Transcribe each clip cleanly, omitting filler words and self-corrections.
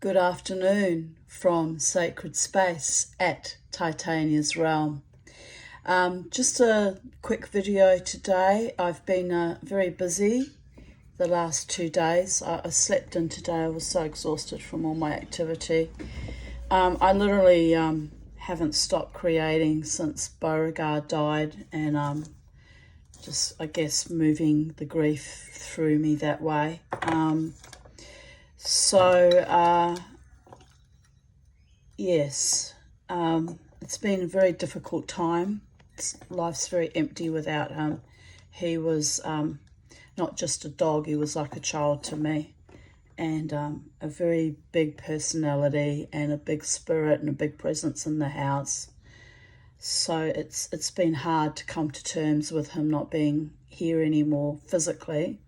Good afternoon from Sacred Space at Titania's Realm. Just a quick video today. I've been very busy the last 2 days. I slept in today. I was so exhausted from all my activity. I literally haven't stopped creating since Beauregard died, and just, I guess, moving the grief through me that way. Yes, it's been a very difficult time. Life's very empty without him. He was not just a dog, he was like a child to me, and a very big personality and a big spirit and a big presence in the house. So it's been hard to come to terms with him not being here anymore physically.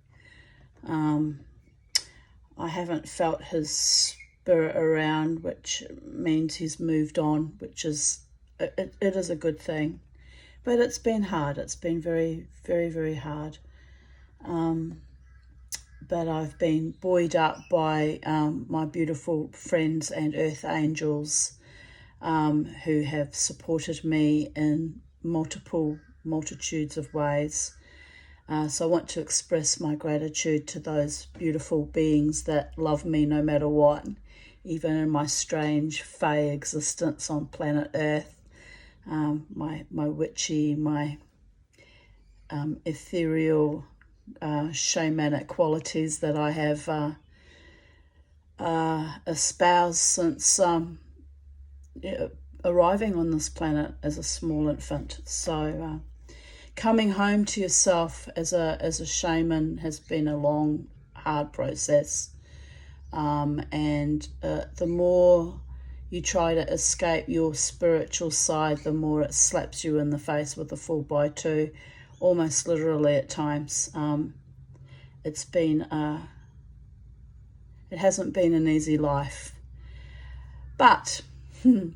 I haven't felt his spirit around, which means he's moved on, which is, it is a good thing. But it's been hard. It's been very, very, very hard. But I've been buoyed up by my beautiful friends and earth angels who have supported me in multitudes of ways. So I want to express my gratitude to those beautiful beings that love me no matter what, even in my strange fey existence on planet Earth. My witchy, my ethereal, shamanic qualities that I have espoused since arriving on this planet as a small infant. So coming home to yourself as a shaman has been a long, hard process. And the more you try to escape your spiritual side, the more it slaps you in the face with a 4x2, almost literally at times. It hasn't been an easy life. But the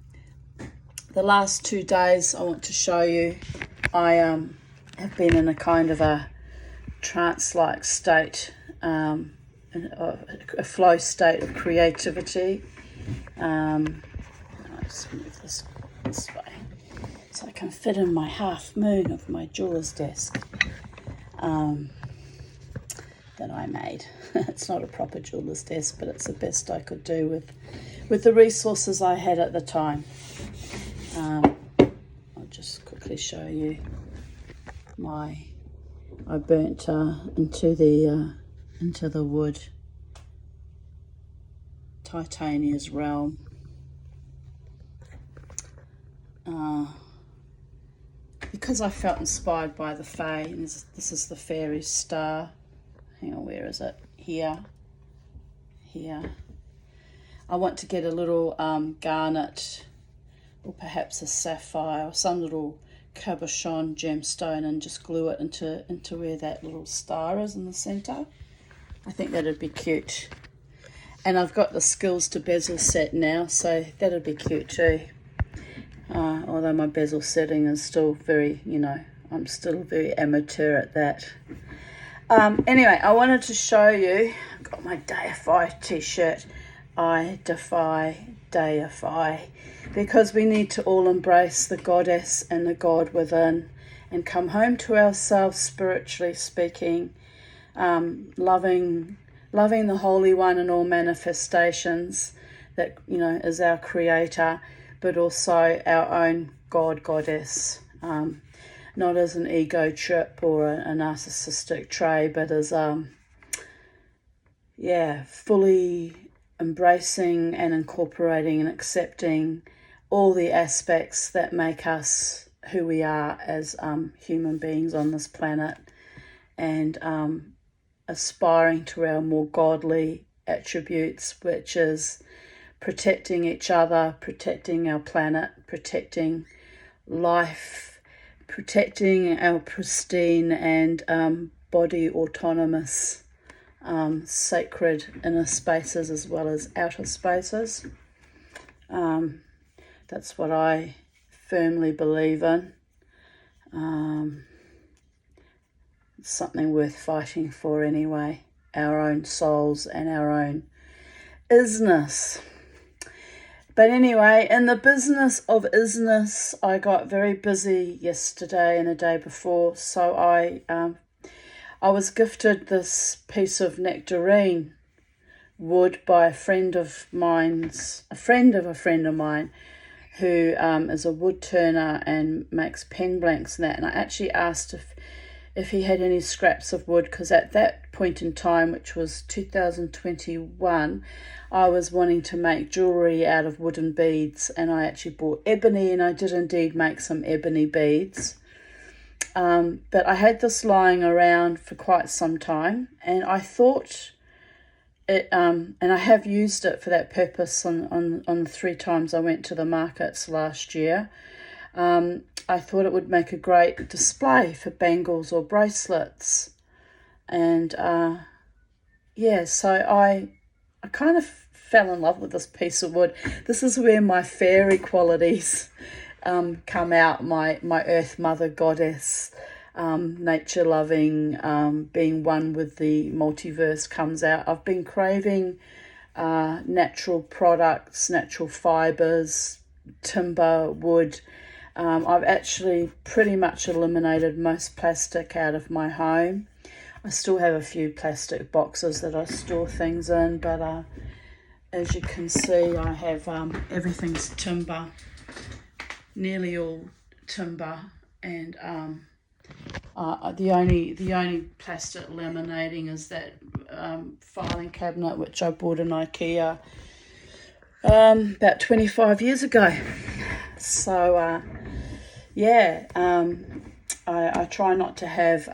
last 2 days I want to show you, I have been in a kind of a trance-like state, a flow state of creativity. I'll just move this way so I can fit in my half moon of my jeweler's desk that I made. It's not a proper jeweler's desk, but it's the best I could do with the resources I had at the time. I'll just quickly show you I burnt into the wood, Titania's Realm. Because I felt inspired by the Fae, and this is the fairy star. Hang on, where is it? Here. I want to get a little garnet, or perhaps a sapphire, or some little cabochon gemstone, and just glue it into where that little star is in the center. I think that'd be cute. And I've got the skills to bezel set now, so that'd be cute too. Although my bezel setting is still very, I'm still very amateur at that. Anyway, I wanted to show you, I've got my Deify t-shirt. I defy, deify, because we need to all embrace the goddess and the God within and come home to ourselves, spiritually speaking, loving the Holy One in all manifestations that, is our creator, but also our own God, goddess, not as an ego trip or a narcissistic trait, but as, fully embracing and incorporating and accepting all the aspects that make us who we are as human beings on this planet, and aspiring to our more godly attributes, which is protecting each other, protecting our planet, protecting life, protecting our pristine and body autonomous sacred inner spaces as well as outer spaces. That's what I firmly believe in. It's something worth fighting for anyway, our own souls and our own isness. But anyway, in the business of isness, I got very busy yesterday and the day before, so I was gifted this piece of nectarine wood by a friend of mine's, a friend of a friend of mine, who is a wood turner and makes pen blanks and that. And I actually asked if he had any scraps of wood, because at that point in time, which was 2021, I was wanting to make jewellery out of wooden beads, and I actually bought ebony, and I did indeed make some ebony beads. But I had this lying around for quite some time, and I thought it, and I have used it for that purpose on the 3 times I went to the markets last year. I thought it would make a great display for bangles or bracelets. And so I kind of fell in love with this piece of wood. This is where my fairy qualities come out, my earth mother goddess, nature loving, being one with the multiverse comes out. I've been craving natural products, natural fibres, timber, wood. I've actually pretty much eliminated most plastic out of my home. I still have a few plastic boxes that I store things in, but as you can see, I have everything's timber, nearly all timber, and the only plastic laminating is that filing cabinet which I bought in IKEA about 25 years ago. So I try not to have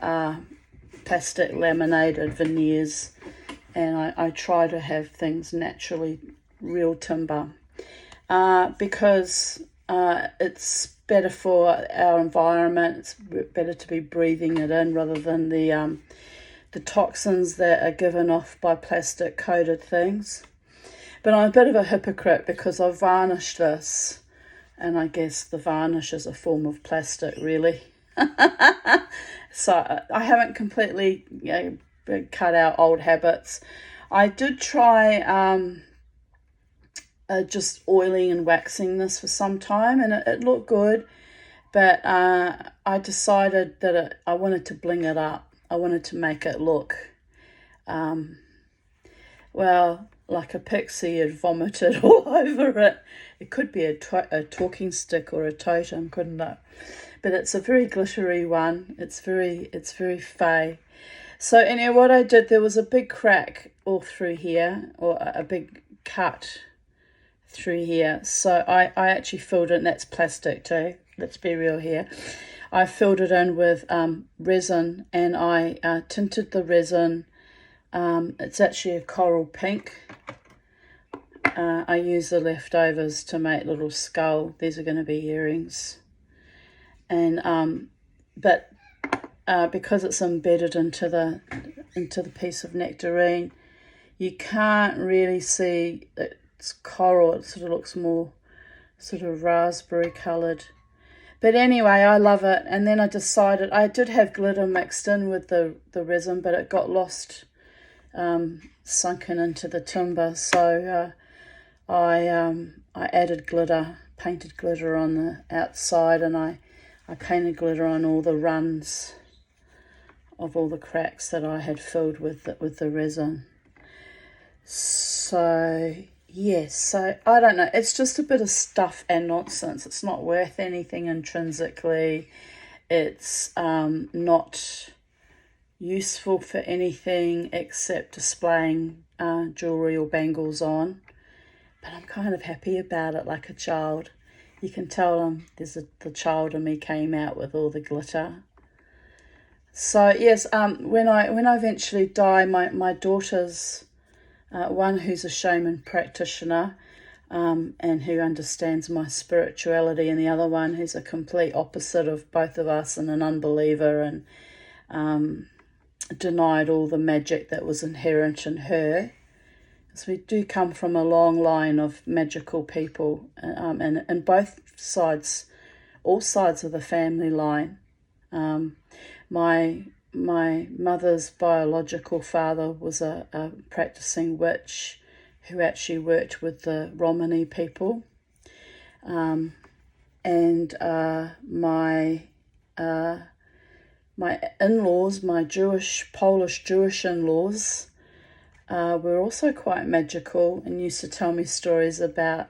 plastic laminated veneers, and I try to have things naturally real timber, because it's better for our environment. It's better to be breathing it in rather than the toxins that are given off by plastic coated things. But I'm a bit of a hypocrite because I've varnished this, and I guess the varnish is a form of plastic, really. So I haven't completely cut out old habits. I did try just oiling and waxing this for some time, and it looked good, but I decided that I wanted to bling it up. I wanted to make it look like a pixie had vomited all over it. It could be a talking stick or a totem, couldn't it? But it's a very glittery one. It's very fey. So anyway, what I did, there was a big crack all through here, or a big cut through here. So I actually filled it, and that's plastic too. Let's be real here. I filled it in with resin, and I tinted the resin. It's actually a coral pink. I use the leftovers to make little skull. These are going to be earrings. And but because it's embedded into the piece of nectarine, you can't really see it's coral. It sort of looks more sort of raspberry coloured. But anyway, I love it. And then I decided, I did have glitter mixed in with the resin, but it got lost, sunken into the timber. So I added glitter, painted glitter on the outside, and I painted glitter on all the runs of all the cracks that I had filled with the resin. So yes, so I don't know. It's just a bit of stuff and nonsense. It's not worth anything intrinsically. It's not useful for anything except displaying jewellery or bangles on. But I'm kind of happy about it, like a child. You can tell the child in me came out with all the glitter. So yes, when I eventually die, my daughter's one who's a shaman practitioner, and who understands my spirituality, and the other one who's a complete opposite of both of us and an unbeliever, and denied all the magic that was inherent in her. So we do come from a long line of magical people, and both sides, all sides of the family line. My mother's biological father was a practicing witch who actually worked with the Romani people. and my in-laws, my Polish Jewish in-laws, were also quite magical and used to tell me stories about,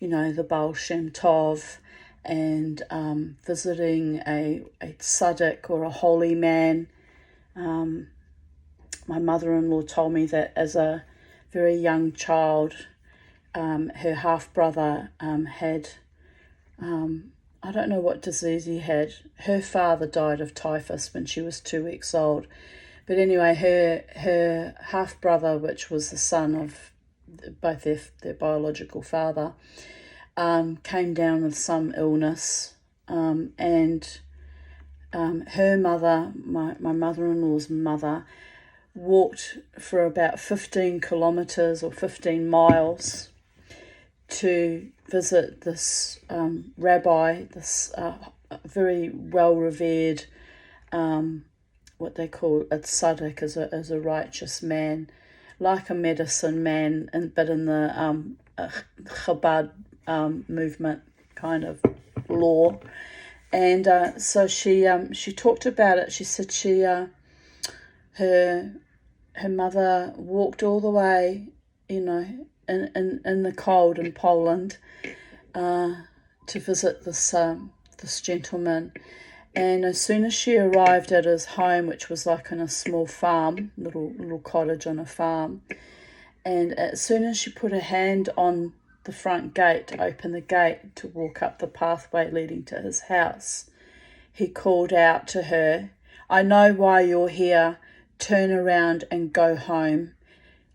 the Baal Shem Tov and visiting a tzaddik or a holy man. My mother-in-law told me that as a very young child, her half-brother had, I don't know what disease he had. Her father died of typhus when she was 2 weeks old. But anyway, her half-brother, which was the son of both their biological father, came down with some illness. And her mother, my mother-in-law's mother, walked for about 15 kilometres or 15 miles to visit this rabbi, this very well-revered, what they call a tzaddik, as a righteous man, like a medicine man, but in the Chabad movement kind of law. And so she talked about it. She said her mother walked all the way, in the cold in Poland, to visit this gentleman. And as soon as she arrived at his home, which was like in a small farm, little cottage on a farm, and as soon as she put her hand on the front gate to open the gate to walk up the pathway leading to his house, he called out to her, "I know why you're here. Turn around and go home.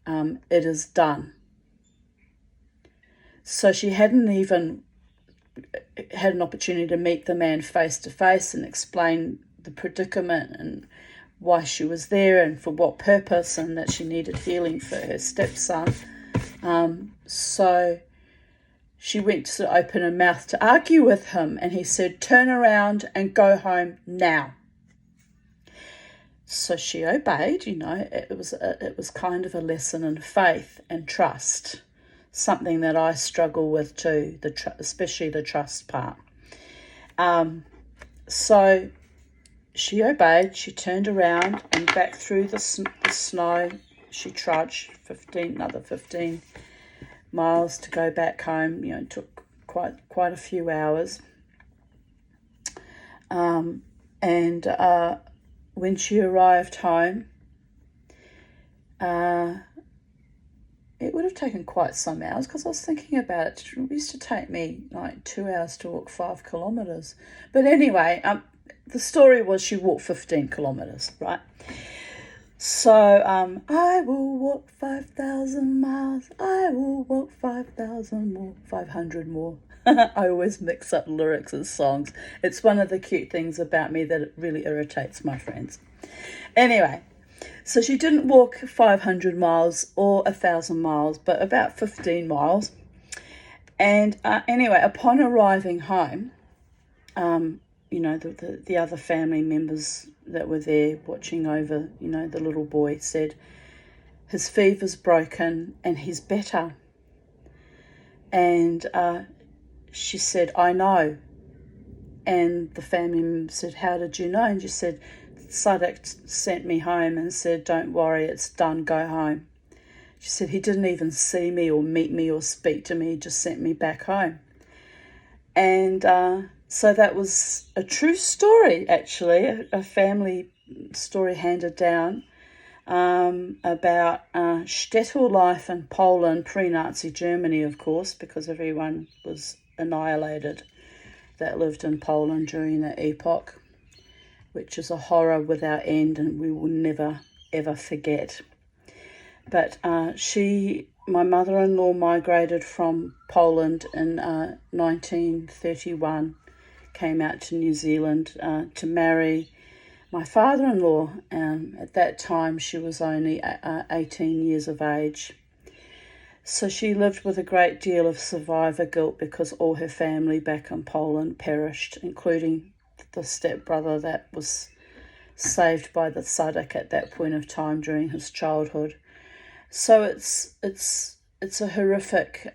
It is done." So she hadn't even had an opportunity to meet the man face to face and explain the predicament and why she was there and for what purpose, and that she needed healing for her stepson. So she went to open her mouth to argue with him, and he said, "Turn around and go home now." So she obeyed. It was kind of a lesson in faith and trust, something that I struggle with too, especially the trust part. So she obeyed. She turned around and back through the snow. She trudged another 15 miles to go back home. It took quite a few hours. And when she arrived home, it would have taken quite some hours, because I was thinking about it. It used to take me like 2 hours to walk 5 kilometres. But anyway, the story was she walked 15 kilometres, right? So, I will walk 5,000 miles. I will walk 5,000 more, 500 more. I always mix up lyrics and songs. It's one of the cute things about me that it really irritates my friends. Anyway, so she didn't walk 500 miles or 1,000 miles, but about 15 miles. And anyway, upon arriving home, the other family members that were there watching over, the little boy, said, "His fever's broken and he's better." And she said, "I know." And the family member said, "How did you know?" And she said, "Tzaddik sent me home and said, 'Don't worry, it's done, go home.'" She said, "He didn't even see me or meet me or speak to me, he just sent me back home." And so that was a true story, actually, a family story handed down about shtetl life in Poland, pre-Nazi Germany, of course, because everyone was annihilated that lived in Poland during that epoch, which is a horror without end and we will never, ever forget. But my mother-in-law migrated from Poland in 1931, came out to New Zealand to marry my father-in-law. At that time, she was only 18 years of age. So she lived with a great deal of survivor guilt because all her family back in Poland perished, including the stepbrother that was saved by the tzaddik at that point of time during his childhood. So it's a horrific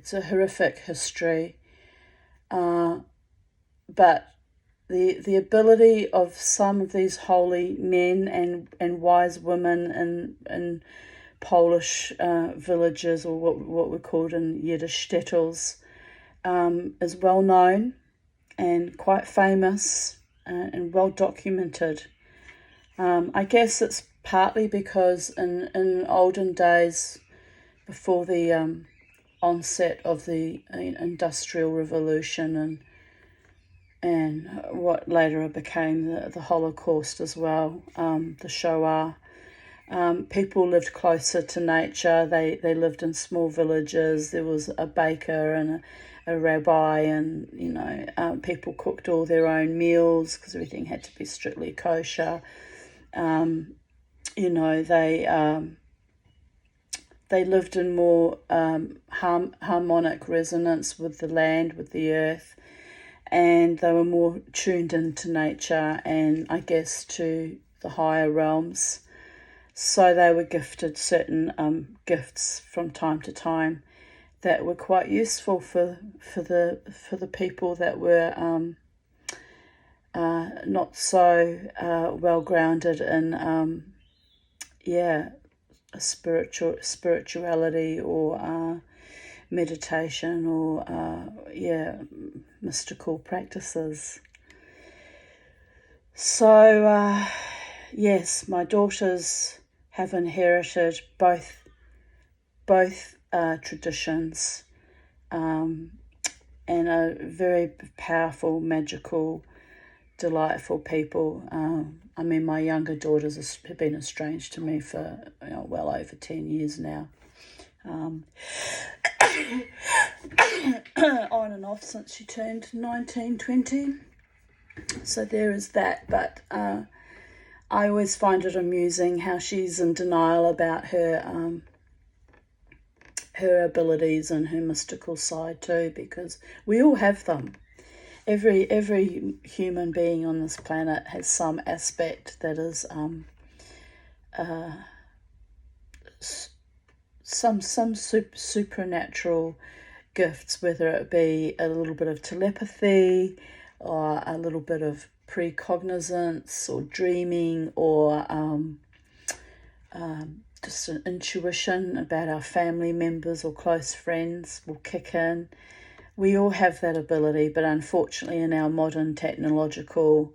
it's a horrific history, but the ability of some of these holy men and wise women in Polish villages, or what we're called in Yiddish shtetls, is well known and quite famous and well documented. I guess it's partly because in olden days, before the onset of the Industrial Revolution and what later became the Holocaust as well, the Shoah, people lived closer to nature. They lived in small villages. There was a baker and a rabbi, and people cooked all their own meals because everything had to be strictly kosher. They lived in more harmonic resonance with the land, with the earth, and they were more tuned into nature and I guess to the higher realms. So they were gifted certain gifts from time to time that were quite useful for the people that were not so well grounded in spirituality or meditation or mystical practices. So yes, my daughters have inherited both traditions, and are very powerful, magical, delightful people. My younger daughters have been estranged to me for well over 10 years now. On and off since she turned 19, 20. So there is that. But I always find it amusing how she's in denial about her abilities and her mystical side too, because we all have them. Every human being on this planet has some aspect that is some supernatural gifts, whether it be a little bit of telepathy or a little bit of precognizance or dreaming or just an intuition about our family members or close friends will kick in. We all have that ability, but unfortunately in our modern technological,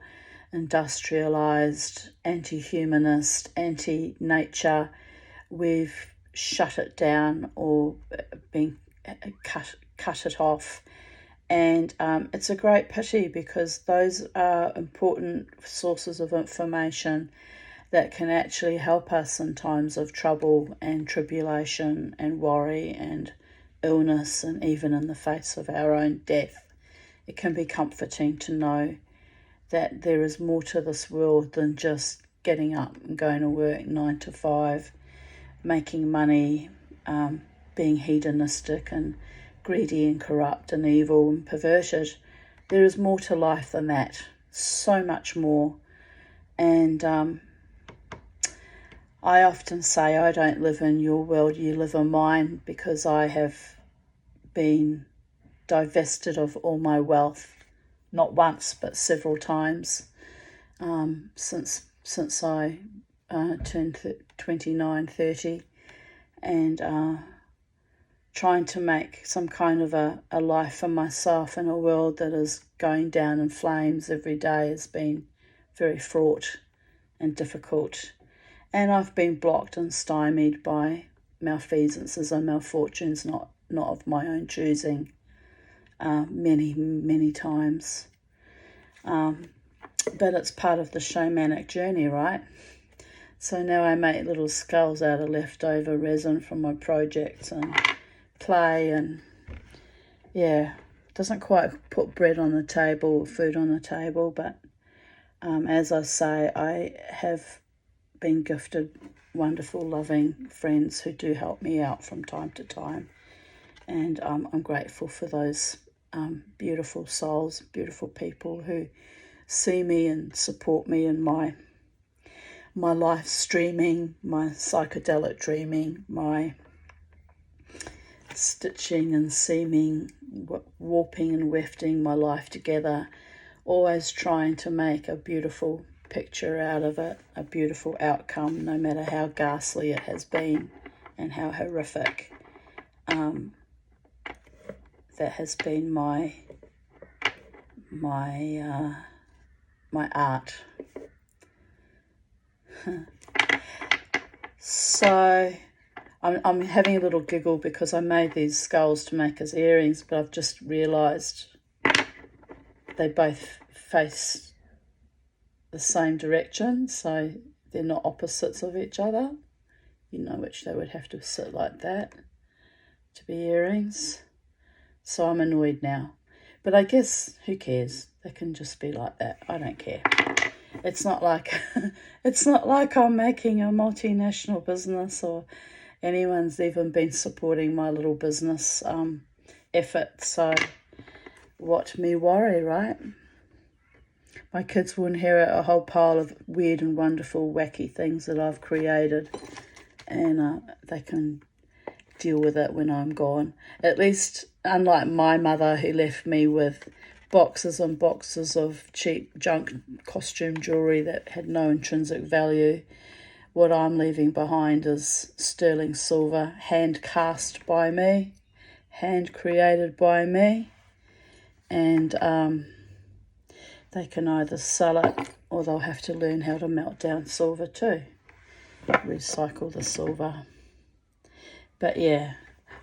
industrialised, anti-humanist, anti-nature, we've shut it down or been cut it off. And it's a great pity, because those are important sources of information that can actually help us in times of trouble and tribulation and worry and illness, and even in the face of our own death. It can be comforting to know that there is more to this world than just getting up and going to work 9 to 5, making money, being hedonistic and greedy and corrupt and evil and perverted. There is more to life than that, so much more. And I often say, I don't live in your world, you live in mine, because I have been divested of all my wealth, not once but several times, since I turned 29, 30, and trying to make some kind of a life for myself in a world that is going down in flames every day has been very fraught and difficult. And I've been blocked and stymied by malfeasances and malfortunes, not of my own choosing, many, many times. But it's part of the shamanic journey, right? So now I make little skulls out of leftover resin from my projects and play, and doesn't quite put bread on the table or food on the table, but as I say, I have been gifted wonderful, loving friends who do help me out from time to time, and I'm grateful for those beautiful souls, beautiful people who see me and support me in my life streaming, my psychedelic dreaming, my stitching and seaming, warping and wefting my life together, always trying to make a beautiful picture out of it, a beautiful outcome, no matter how ghastly it has been and how horrific. That has been my art. So I'm having a little giggle because I made these skulls to make as earrings, but I've just realised they both face the same direction, so they're not opposites of each other, which they would have to sit like that to be earrings. So I'm annoyed now. But I guess, who cares? They can just be like that. I don't care. It's not like I'm making a multinational business or anyone's even been supporting my little business effort. So what me worry, right? My kids will inherit a whole pile of weird and wonderful, wacky things that I've created, and they can deal with it when I'm gone. At least, unlike my mother, who left me with boxes and boxes of cheap junk costume jewellery that had no intrinsic value, what I'm leaving behind is sterling silver, hand cast by me, hand created by me, and they can either sell it or they'll have to learn how to melt down silver too, recycle the silver. But yeah,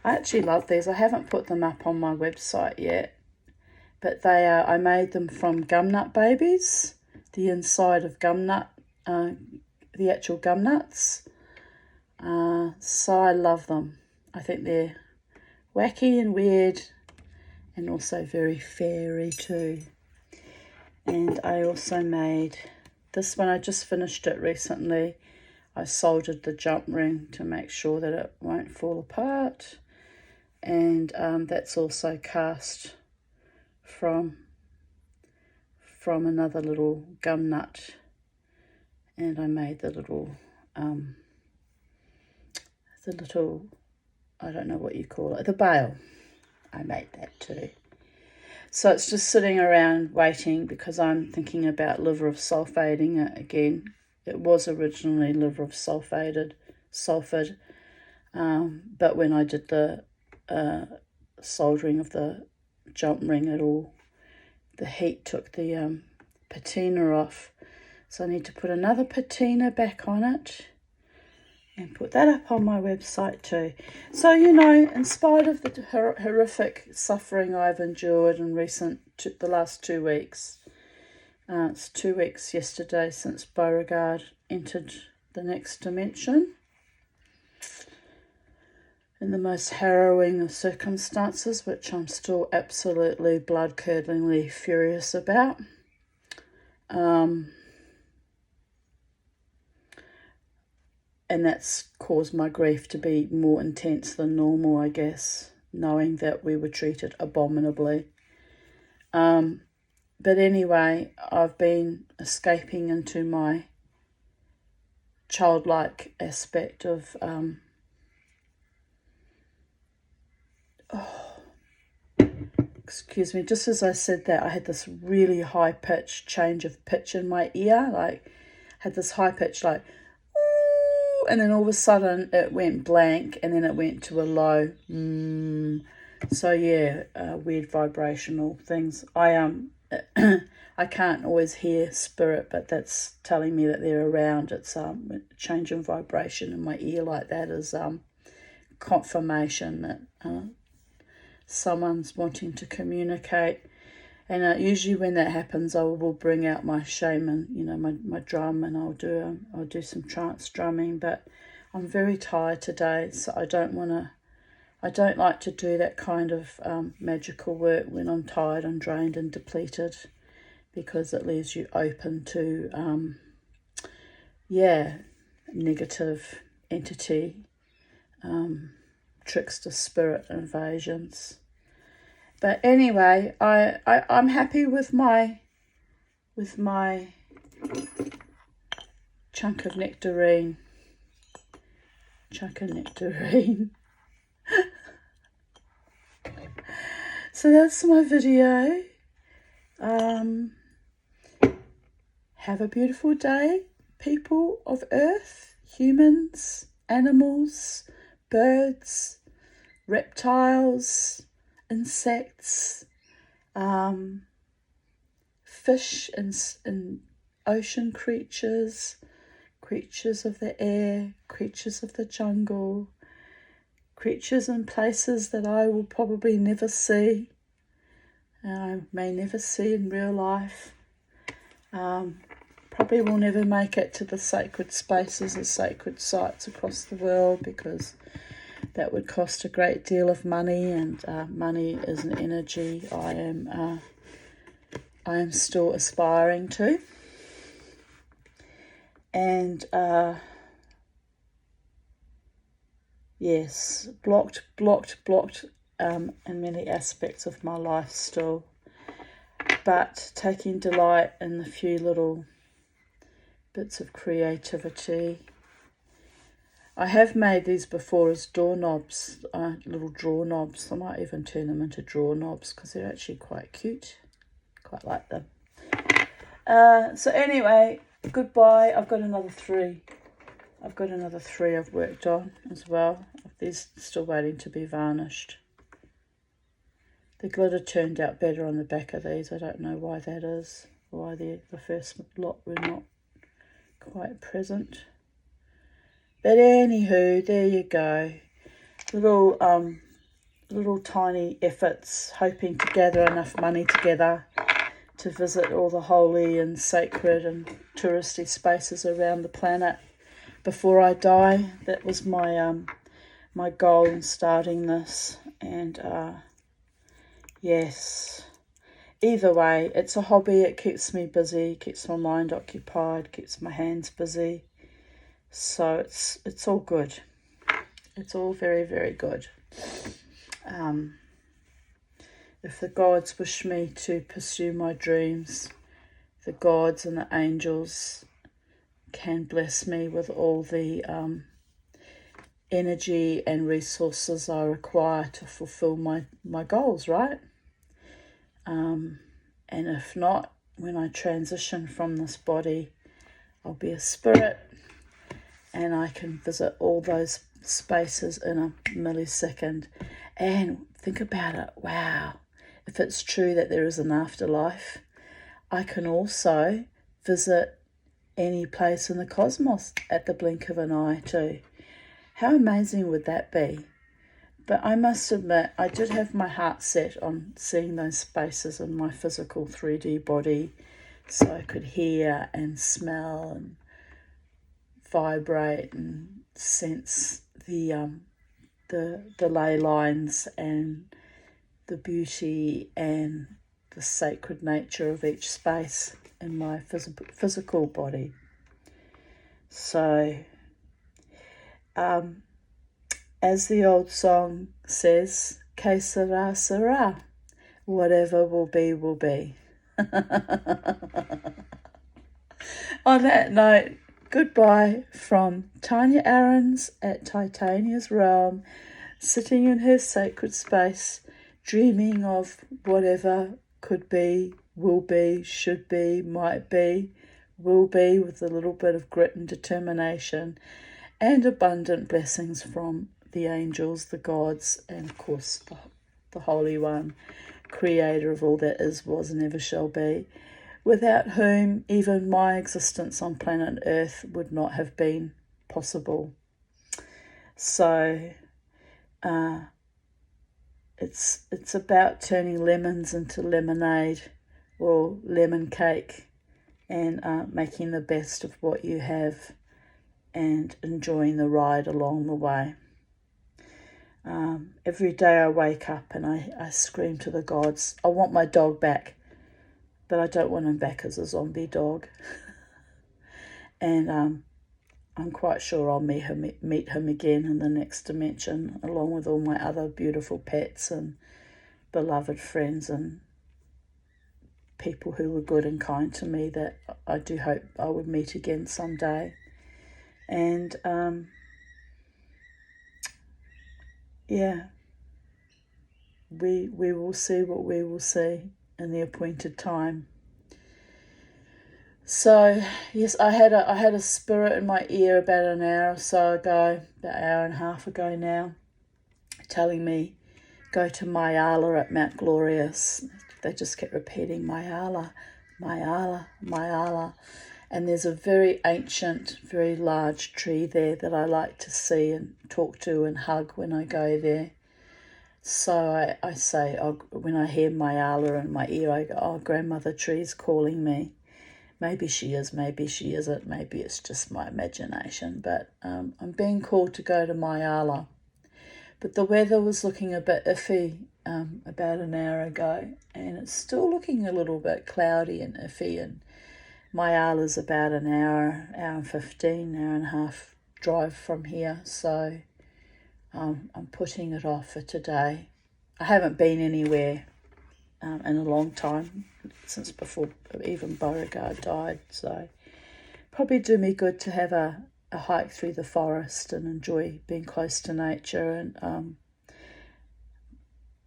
I actually love these. I haven't put them up on my website yet, but they are, I made them from gumnut babies, the inside of gumnut, the actual gum nuts. So I love them. I think they're wacky and weird and also very fairy too. And I also made this one. I just finished it recently. I soldered the jump ring to make sure that it won't fall apart. And that's also cast from another little gum nut. And I made the little, I don't know what you call it, the bail. I made that too. So it's just sitting around waiting because I'm thinking about liver of sulfating it again. It was originally liver of sulfid, but when I did the soldering of the jump ring, the heat took the patina off. So I need to put another patina back on it and put that up on my website too. So, in spite of the horrific suffering I've endured in the last 2 weeks, it's 2 weeks yesterday since Beauregard entered the next dimension in the most harrowing of circumstances, which I'm still absolutely blood-curdlingly furious about. And that's caused my grief to be more intense than normal, I guess, knowing that we were treated abominably. But anyway, I've been escaping into my childlike aspect of excuse me, just as I said that, I had this really high-pitched change of pitch in my ear, had this high pitch and then all of a sudden it went blank and then it went to a low. So yeah, weird vibrational things. I can't always hear spirit, but that's telling me that they're around. It's change in vibration in my ear like that is confirmation that someone's wanting to communicate. And usually when that happens, I will bring out my shaman, my drum, and I'll do some trance drumming. But I'm very tired today, so I don't like to do that kind of magical work when I'm tired and drained and depleted, because it leaves you open to negative entity, trickster spirit invasions. But anyway, I'm happy with my chunk of nectarine. So that's my video. Have a beautiful day, people of Earth, humans, animals, birds, reptiles, insects, fish and ocean creatures, creatures of the air, creatures of the jungle, creatures in places that I will probably never see, and I may never see in real life. Probably will never make it to the sacred spaces and sacred sites across the world, because that would cost a great deal of money, and money is an energy I am still aspiring to. And yes, blocked in many aspects of my life still, but taking delight in the few little bits of creativity. I have made these before as doorknobs, little drawer knobs. I might even turn them into drawer knobs because they're actually quite cute. Quite like them. So anyway, goodbye. I've got another 3. I've worked on as well. These still waiting to be varnished. The glitter turned out better on the back of these. I don't know why that is. Why the first lot were not quite present. But anywho, there you go. Little tiny efforts, hoping to gather enough money together to visit all the holy and sacred and touristy spaces around the planet before I die. That was my my goal in starting this. And yes, either way, it's a hobby. It keeps me busy, keeps my mind occupied, keeps my hands busy. So it's all good. It's all very, very good. If the gods wish me to pursue my dreams, the gods and the angels can bless me with all the energy and resources I require to fulfill my goals, right? And if not, when I transition from this body, I'll be a spirit, and I can visit all those spaces in a millisecond. And think about it, wow, if it's true that there is an afterlife, I can also visit any place in the cosmos at the blink of an eye too. How amazing would that be? But I must admit, I did have my heart set on seeing those spaces in my physical 3D body, so I could hear and smell and vibrate and sense the ley lines and the beauty and the sacred nature of each space in my physical body. So, as the old song says, que sera, sera. Whatever will be, will be. On that note, goodbye from Tanya Aarons at Titania's Realm, sitting in her sacred space, dreaming of whatever could be, will be, should be, might be, will be, with a little bit of grit and determination, and abundant blessings from the angels, the gods, and of course the Holy One, creator of all that is, was, and ever shall be, without whom even my existence on planet Earth would not have been possible. So it's about turning lemons into lemonade or lemon cake, and making the best of what you have and enjoying the ride along the way. Every day I wake up and I scream to the gods, I want my dog back, but I don't want him back as a zombie dog. And I'm quite sure I'll meet him again in the next dimension, along with all my other beautiful pets and beloved friends and people who were good and kind to me that I do hope I would meet again someday. And yeah, we will see what we will see in the appointed time. So yes, I had a spirit in my ear about an hour or so ago, about an hour and a half ago now, telling me go to Myala at Mount Glorious. They just kept repeating Myala, Myala, Myala. And there's a very ancient, very large tree there that I like to see and talk to and hug when I go there. So I say, when I hear Myala in my ear, I go, oh, grandmother tree's calling me. Maybe she is, maybe she isn't, maybe it's just my imagination. But I'm being called to go to Myala. But the weather was looking a bit iffy about an hour ago, and it's still looking a little bit cloudy and iffy, and Myala's about an hour and 15, hour and a half drive from here, so I'm putting it off for today. I haven't been anywhere in a long time, since before even Beauregard died, so probably do me good to have a hike through the forest and enjoy being close to nature. And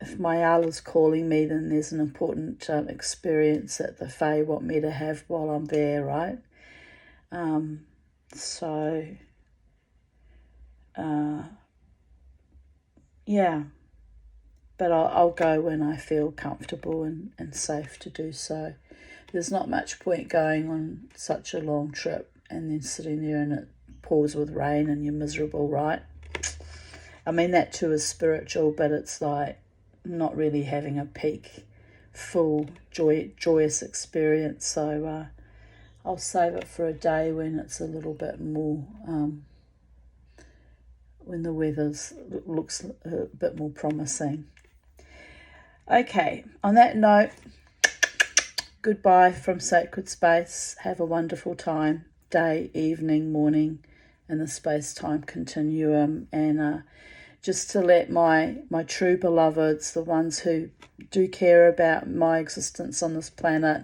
if Myala's calling me, then there's an important experience that the Fae want me to have while I'm there, right? Yeah. But I'll go when I feel comfortable and safe to do so. There's not much point going on such a long trip and then sitting there and it pours with rain and you're miserable, right? I mean, that too is spiritual, but it's like not really having a peak, full, joyous experience. So I'll save it for a day when it's a little bit more, when the weather looks a bit more promising. Okay, on that note, goodbye from Sacred Space. Have a wonderful time, day, evening, morning, in the space-time continuum. And just to let my true beloveds, the ones who do care about my existence on this planet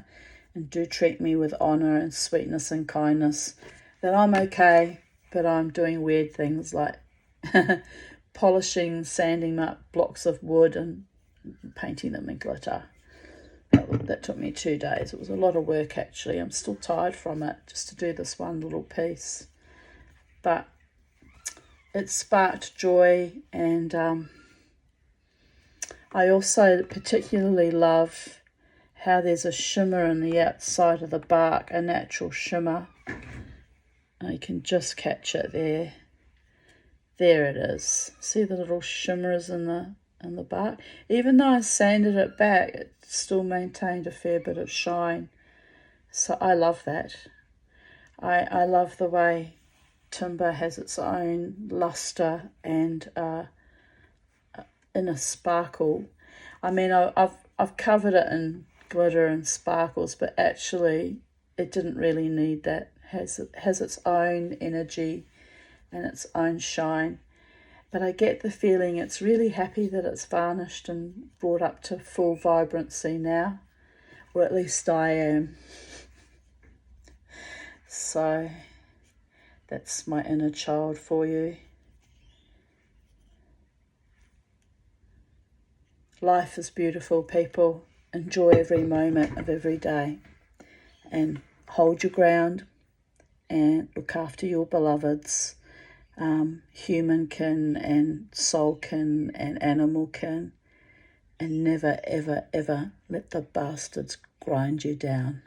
and do treat me with honour and sweetness and kindness, that I'm okay, but I'm doing weird things like polishing, sanding up blocks of wood and painting them in glitter. That took me 2 days. It was a lot of work, actually. I'm still tired from it, just to do this one little piece. But it sparked joy, and I also particularly love how there's a shimmer in the outside of the bark, a natural shimmer. And you can just catch it there. There it is. See the little shimmers in the bark? Even though I sanded it back, it still maintained a fair bit of shine. So I love that. I love the way timber has its own luster and inner sparkle. I mean, I've covered it in glitter and sparkles, but actually it didn't really need that. It has its own energy and its own shine. But I get the feeling it's really happy that it's varnished and brought up to full vibrancy now, or at least I am. So that's my inner child for you. Life is beautiful, people. Enjoy every moment of every day and hold your ground and look after your beloveds. Human can and soul can and animal can, and never, ever, ever let the bastards grind you down.